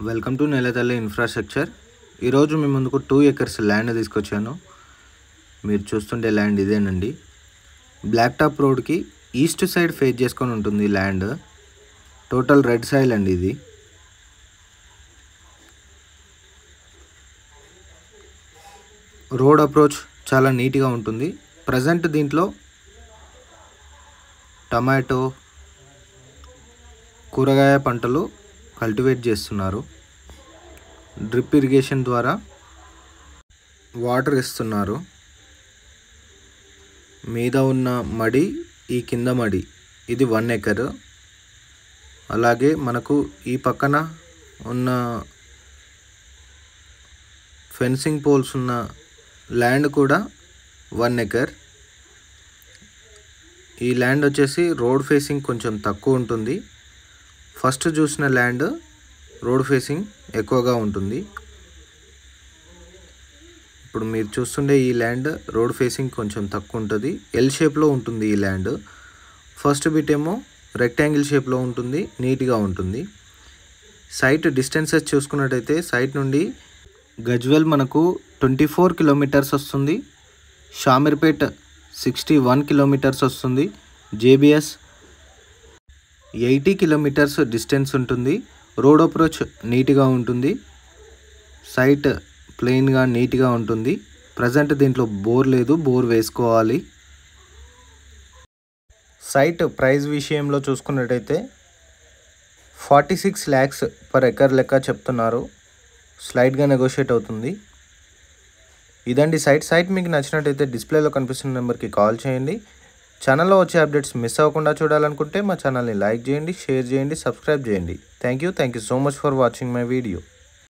Welcome to నెలతల్లి infrastructure. ఈరోజు మీ ముందుకు 2 acres land తీసుకొచ్చాను. మీరు చూస్తుండే ల్యాండ్ ఇదేనండి. బ్లాక్ టాప్ రోడ్కి ఈస్ట్ సైడ్ ఫేస్ చేసుకొని ఉంటుంది ల్యాండ్. టోటల్ రెడ్ సాయిల్ అండి ఇది. రోడ్ అప్రోచ్ చాలా నీట్గా ఉంటుంది. ప్రజెంట్ దీంట్లో టమాటో, కూరగాయ పంటలు కల్టివేట్ చేస్తున్నారు. డ్రిప్ ఇరిగేషన్ ద్వారా వాటర్ ఇస్తున్నారు. మీద ఉన్న మడి, ఈ కింద మడి, ఇది 1 ఎకర్. అలాగే మనకు ఈ పక్కన ఉన్న ఫెన్సింగ్ పోల్స్ ఉన్న ల్యాండ్ కూడా 1 ఎకర్. ఈ ల్యాండ్ వచ్చేసి రోడ్ ఫేసింగ్ కొంచెం తక్కువ ఉంటుంది. ఫస్ట్ చూసిన ల్యాండ్ రోడ్ ఫేసింగ్ ఎక్కువగా ఉంటుంది. ఇప్పుడు మీరు చూస్తుండే ఈ ల్యాండ్ రోడ్ ఫేసింగ్ కొంచెం తక్కువ ఉంటుంది. ఎల్ షేప్లో ఉంటుంది ఈ ల్యాండ్. ఫస్ట్ బిట్ ఏమో రెక్టాంగిల్ షేప్లో ఉంటుంది, నీట్గా ఉంటుంది. సైట్ డిస్టెన్సెస్ చూసుకున్నట్టయితే సైట్ నుండి గజ్వెల్ మనకు 24 కిలోమీటర్స్ వస్తుంది. షామీర్పేట్ 61 కిలోమీటర్స్ వస్తుంది. జేబిఎస్ 80 కిలోమీటర్స్ డిస్టెన్స్ ఉంటుంది. రోడ్ అప్రోచ్ నీట్గా ఉంటుంది. సైట్ ప్లెయిన్గా నీట్గా ఉంటుంది. ప్రజెంట్ దీంట్లో బోర్ లేదు, బోర్ వేసుకోవాలి. సైట్ ప్రైస్ విషయంలో చూసుకున్నట్టయితే 46 lakhs పర్ ఎకర్ లెక్క చెప్తున్నారు. స్లైడ్గా నెగోషియేట్ అవుతుంది. ఇదండి సైట్ మీకు నచ్చినట్టయితే డిస్ప్లేలో కనిపిస్తున్న నెంబర్కి కాల్ చేయండి. ఛానల్లో వచ్చే అప్డేట్స్ మిస్ అవ్వకుండా చూడాలనుకుంటే మా ఛానల్ని లైక్ చేయండి, షేర్ చేయండి, సబ్స్క్రైబ్ చేయండి. Thank you so much for watching my video.